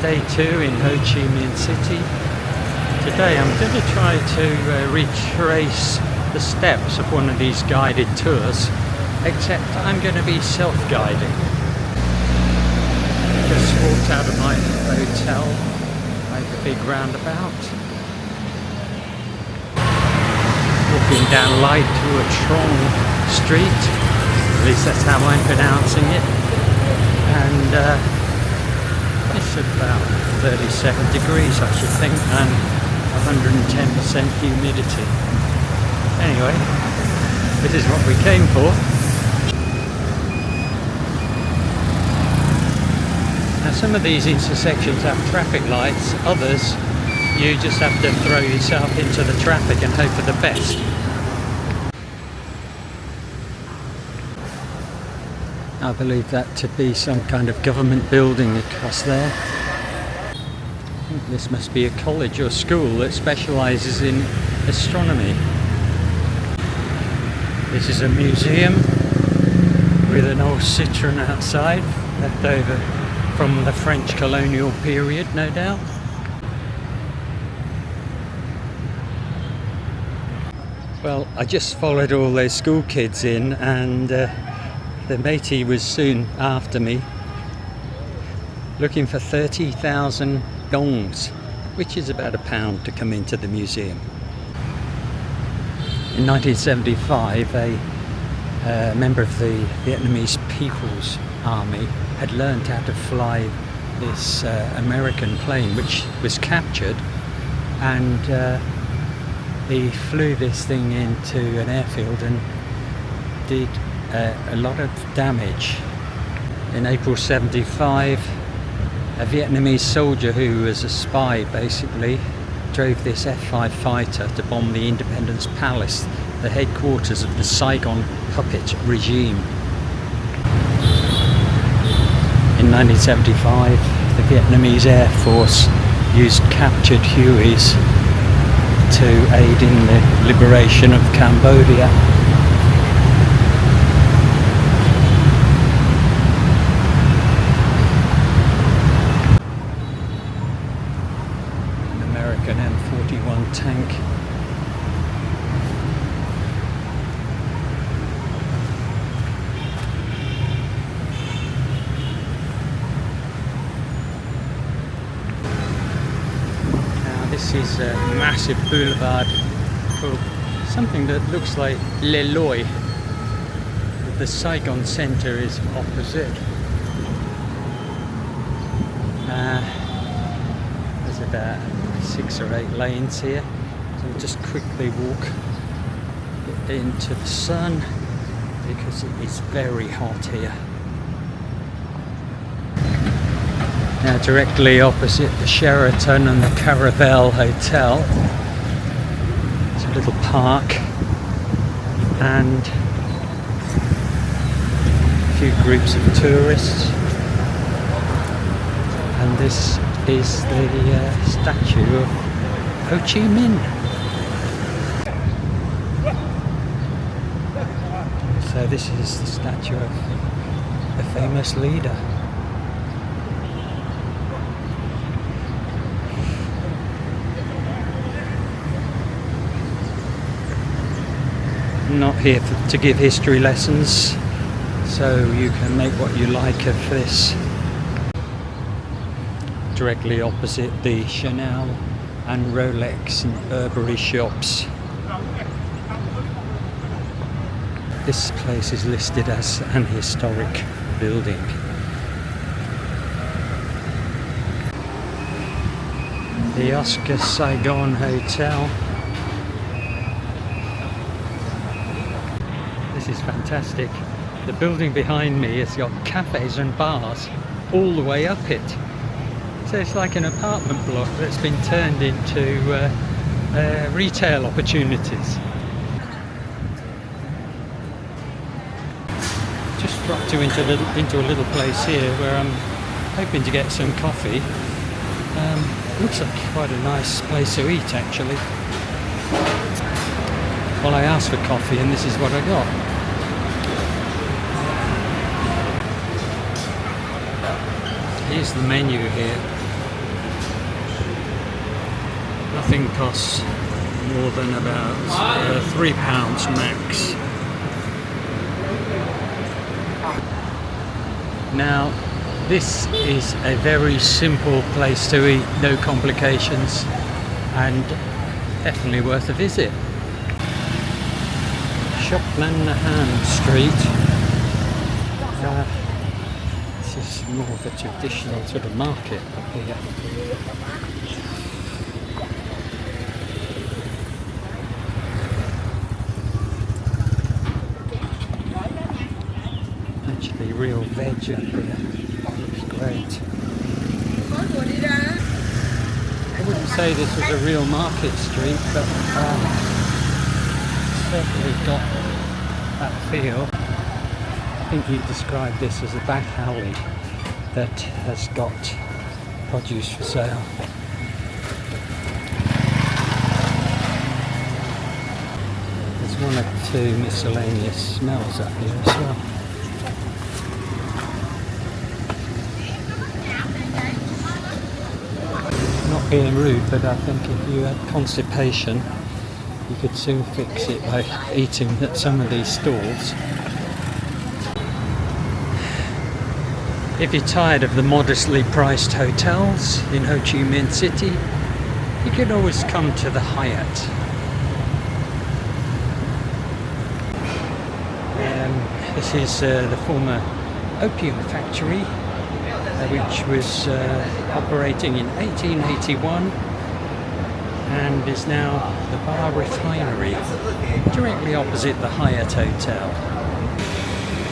Day 2 in Ho Chi Minh City. Today I'm going to try to retrace the steps of one of these guided tours, except I'm going to be self-guiding. Just walked out of my hotel by the big roundabout. Walking down Light to a Trong street, at least that's how I'm pronouncing it. And it's about 37 degrees, I should think, and 110% humidity. Anyway, this is what we came for. Now some of these intersections have traffic lights, others you just have to throw yourself into the traffic and hope for the best. I believe that to be some kind of government building across there. I think this must be a college or school that specialises in astronomy. This is a museum with an old citron outside, left over from the French colonial period, no doubt. Well, I just followed all those school kids in, and the matey was soon after me, looking for 30,000 dongs, which is about £1 to come into the museum. In 1975, a member of the Vietnamese People's Army had learned how to fly this American plane, which was captured, and he flew this thing into an airfield and did a lot of damage. In April 75, a Vietnamese soldier who was a spy basically drove this F-5 fighter to bomb the Independence Palace, the headquarters of the Saigon puppet regime. In 1975, the Vietnamese Air Force used captured Hueys to aid in the liberation of Cambodia. An M41 tank. Now this is a massive boulevard called something that looks like Le Loi. The Saigon Centre is opposite. There's about 6 or 8 lanes here, so we'll just quickly walk into the sun because it is very hot here. Now directly opposite the Sheraton and the Caravel Hotel, it's a little park and a few groups of tourists, and this is the statue of Ho Chi Minh. So this is the statue of a famous leader. I'm not here to give history lessons, so you can make what you like of this. Directly opposite the Chanel and Rolex and Burberry shops. This place is listed as an historic building. The Oscar Saigon Hotel. This is fantastic. The building behind me has got cafes and bars all the way up it. So it's like an apartment block that's been turned into retail opportunities. Just dropped into a little place here where I'm hoping to get some coffee. Looks like quite a nice place to eat actually. Well, I asked for coffee and this is what I got. Here's the menu here. Nothing costs more than about £3 max. Now, this is a very simple place to eat, no complications, and definitely worth a visit. Shoplannahan Street. This is more of a traditional sort of market up here. Actually, real veg up here. Looks great. I wouldn't say this was a real market street, but certainly got that feel. I think you described this as a back alley that has got produce for sale. There's one or two miscellaneous smells up here as well. Not being rude, but I think if you had constipation, you could soon fix it by eating at some of these stalls. If you're tired of the modestly priced hotels in Ho Chi Minh City, you can always come to the Hyatt. This is the former opium factory, which was operating in 1881 and is now the bar refinery, directly opposite the Hyatt Hotel.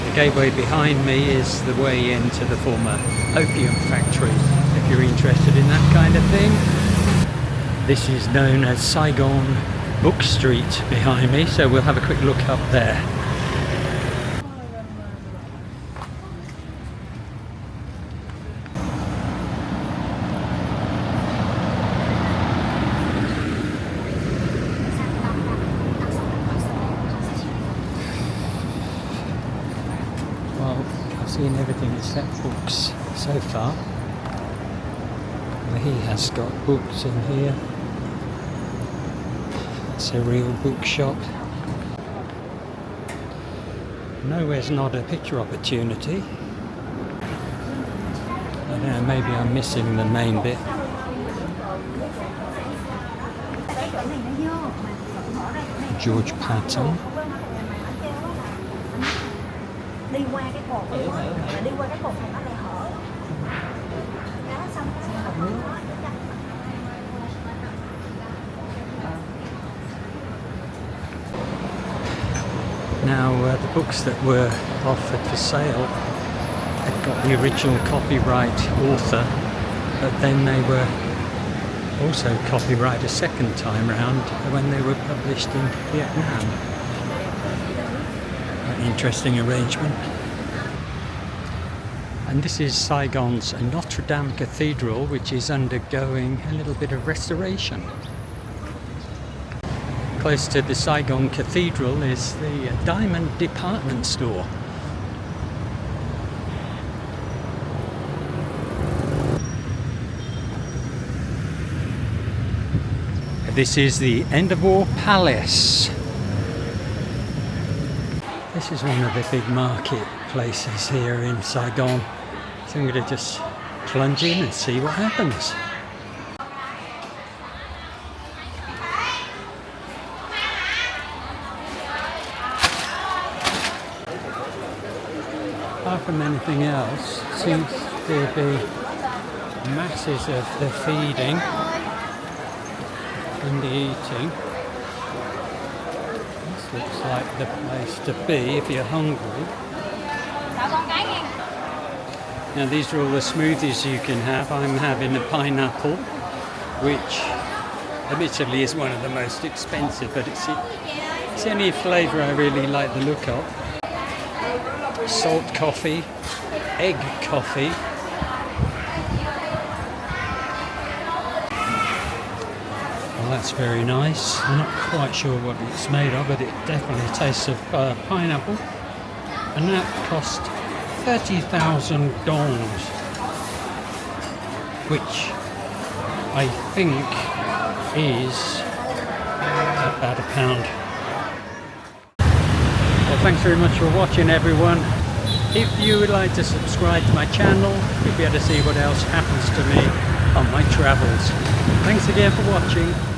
The gateway behind me is the way into the former opium factory, if you're interested in that kind of thing. This is known as Saigon Book Street behind me, so we'll have a quick look up there. Seen everything except books so far. Well, he has got books in here. It's a real bookshop. Nowhere's not a picture opportunity. I don't know, maybe I'm missing the main bit. George Patton. Đi qua cái cột mà đi qua cái cột này nó lại hở. Đó xong Now the books that were offered for sale had got the original copyright author, but then they were also copyright a second time round when they were published in Vietnam. Interesting arrangement. And this is Saigon's Notre Dame Cathedral, which is undergoing a little bit of restoration. Close to the Saigon Cathedral is the Diamond Department Store. This is the End of War Palace. This is one of the big market places here in Saigon. So I'm going to just plunge in and see what happens. Apart from anything else, seems to be masses of the feeding and the eating. Looks like the place to be if you're hungry. Now these are all the smoothies you can have. I'm having a pineapple, which admittedly is one of the most expensive, but it's the only flavour I really like the look of. Salt coffee, egg coffee. Well, that's very nice. I'm not quite sure what it's made of, but it definitely tastes of pineapple. And that cost 30,000 dong, which I think is about £1. Well, thanks very much for watching, everyone. If you would like to subscribe to my channel, you'll be able to see what else happens to me on my travels. Thanks again for watching.